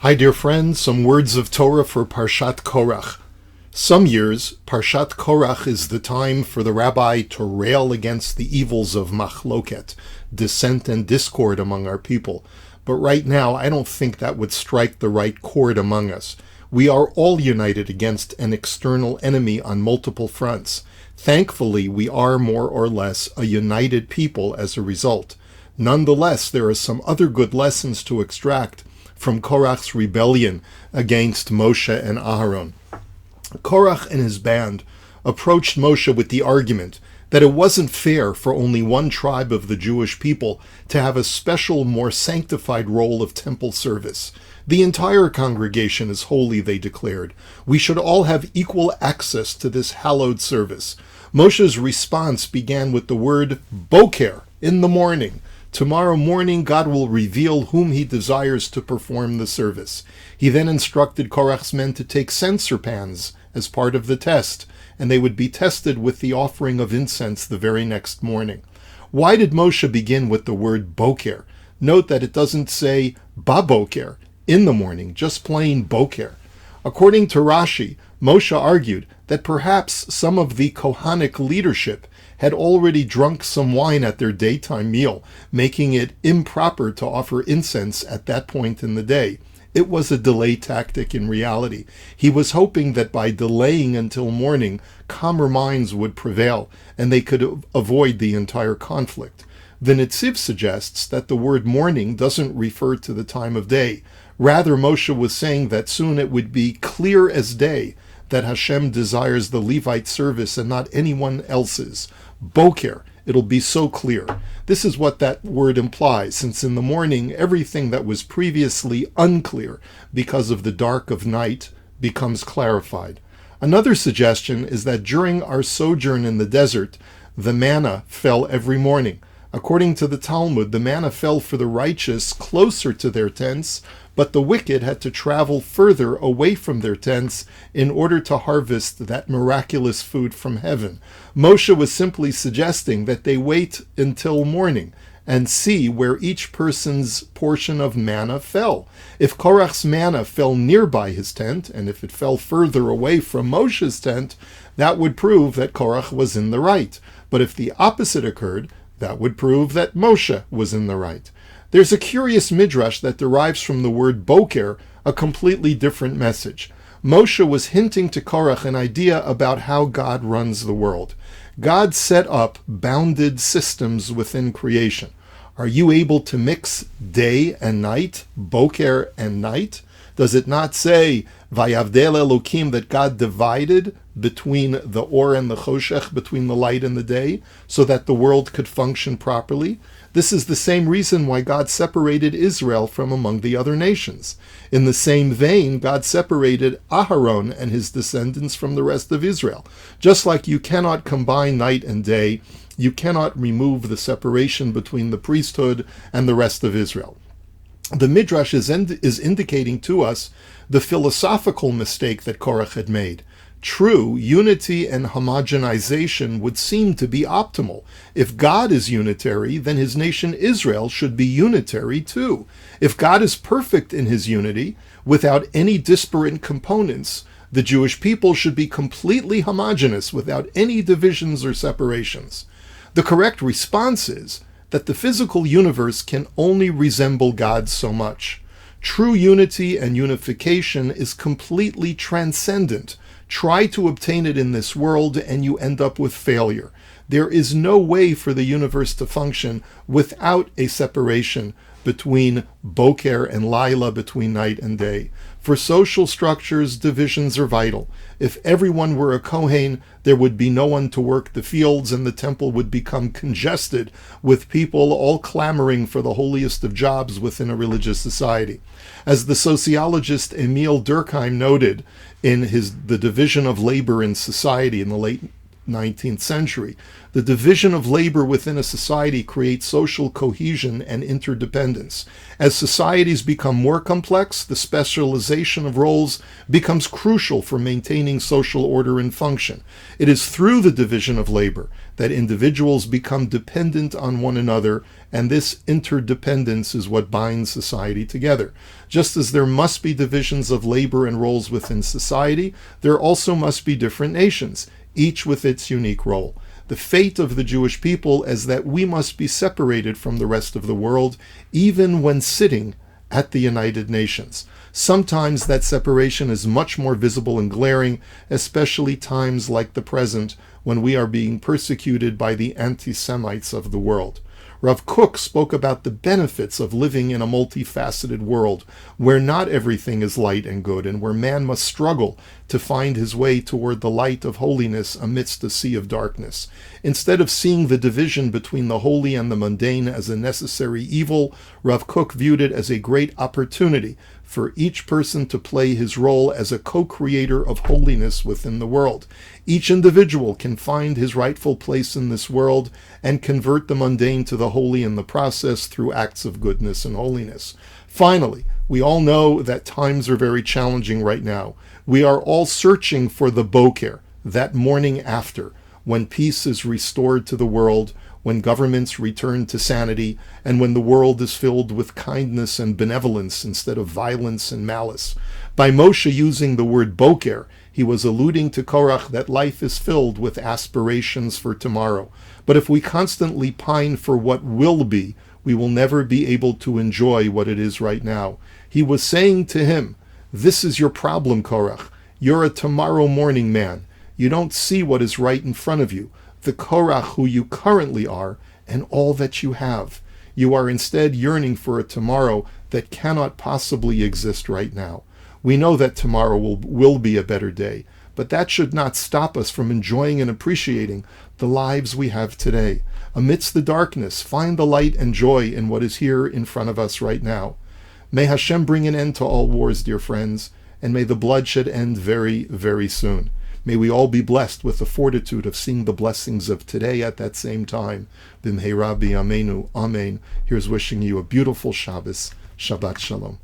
Hi, dear friends. Some words of Torah for Parshat Korach. Some years, Parshat Korach is the time for the rabbi to rail against the evils of machloket, dissent and discord among our people. But right now, I don't think that would strike the right chord among us. We are all united against an external enemy on multiple fronts. Thankfully, we are more or less a united people as a result. Nonetheless, there are some other good lessons to extract from Korach's rebellion against Moshe and Aharon. Korach and his band approached Moshe with the argument that it wasn't fair for only one tribe of the Jewish people to have a special, more sanctified role of temple service. The entire congregation is holy, they declared. We should all have equal access to this hallowed service. Moshe's response began with the word Boker, in the morning. Tomorrow morning, God will reveal whom he desires to perform the service. He then instructed Korach's men to take censer pans as part of the test, and they would be tested with the offering of incense the very next morning. Why did Moshe begin with the word Boker? Note that it doesn't say Baboker, in the morning, just plain Boker. According to Rashi, Moshe argued that perhaps some of the Kohanic leadership had already drunk some wine at their daytime meal, making it improper to offer incense at that point in the day. It was a delay tactic in reality. He was hoping that by delaying until morning, calmer minds would prevail, and they could avoid the entire conflict. The Netziv suggests that the word morning doesn't refer to the time of day. Rather, Moshe was saying that soon it would be clear as day that Hashem desires the Levite service and not anyone else's. Boker, it'll be so clear. This is what that word implies, since in the morning everything that was previously unclear because of the dark of night becomes clarified. Another suggestion is that during our sojourn in the desert, the manna fell every morning. According to the Talmud, the manna fell for the righteous closer to their tents, but the wicked had to travel further away from their tents in order to harvest that miraculous food from heaven. Moshe was simply suggesting that they wait until morning and see where each person's portion of manna fell. If Korach's manna fell nearby his tent, and if it fell further away from Moshe's tent, that would prove that Korach was in the right. But if the opposite occurred, that would prove that Moshe was in the right. There's a curious midrash that derives from the word Boker, a completely different message. Moshe was hinting to Korach an idea about how God runs the world. God set up bounded systems within creation. Are you able to mix day and night, Boker and night? Does it not say, Vayavdel Elokim, that God divided between the Or and the Choshech, between the light and the day, so that the world could function properly? This is the same reason why God separated Israel from among the other nations. In the same vein, God separated Aharon and his descendants from the rest of Israel. Just like you cannot combine night and day, you cannot remove the separation between the priesthood and the rest of Israel. The Midrash is indicating to us the philosophical mistake that Korach had made. True, unity and homogenization would seem to be optimal. If God is unitary, then his nation Israel should be unitary too. If God is perfect in his unity, without any disparate components, the Jewish people should be completely homogeneous without any divisions or separations. The correct response is that the physical universe can only resemble God so much. True unity and unification is completely transcendent. Try to obtain it in this world and you end up with failure. There is no way for the universe to function without a separation between Boker and Laila, between night and day. For social structures, divisions are vital. If everyone were a Kohen, there would be no one to work the fields and the temple would become congested with people all clamoring for the holiest of jobs within a religious society. As the sociologist Emil Durkheim noted in The Division of Labor in Society in the late 19th century. The division of labor within a society creates social cohesion and interdependence. As societies become more complex, the specialization of roles becomes crucial for maintaining social order and function. It is through the division of labor that individuals become dependent on one another, and this interdependence is what binds society together. Just as there must be divisions of labor and roles within society, there also must be different nations, each with its unique role. The fate of the Jewish people is that we must be separated from the rest of the world, even when sitting at the United Nations. Sometimes that separation is much more visible and glaring, especially times like the present, when we are being persecuted by the anti-Semites of the world. Rav Kook spoke about the benefits of living in a multifaceted world where not everything is light and good, and where man must struggle to find his way toward the light of holiness amidst a sea of darkness. Instead of seeing the division between the holy and the mundane as a necessary evil, Rav Kook viewed it as a great opportunity for each person to play his role as a co-creator of holiness within the world. Each individual can find his rightful place in this world and convert the mundane to the holy in the process through acts of goodness and holiness. Finally, we all know that times are very challenging right now. We are all searching for the Boker, that morning after, when peace is restored to the world, when governments return to sanity, and when the world is filled with kindness and benevolence instead of violence and malice. By Moshe using the word Boker, he was alluding to Korach that life is filled with aspirations for tomorrow. But if we constantly pine for what will be, we will never be able to enjoy what it is right now. He was saying to him, "This is your problem, Korach. You're a tomorrow morning man. You don't see what is right in front of you, the Korach who you currently are, and all that you have. You are instead yearning for a tomorrow that cannot possibly exist right now. We know that tomorrow will be a better day, but that should not stop us from enjoying and appreciating the lives we have today. Amidst the darkness, find the light and joy in what is here in front of us right now." May Hashem bring an end to all wars, dear friends, and may the bloodshed end very, very soon. May we all be blessed with the fortitude of seeing the blessings of today at that same time. B'mheira b'yameinu. Amen. Here's wishing you a beautiful Shabbos. Shabbat Shalom.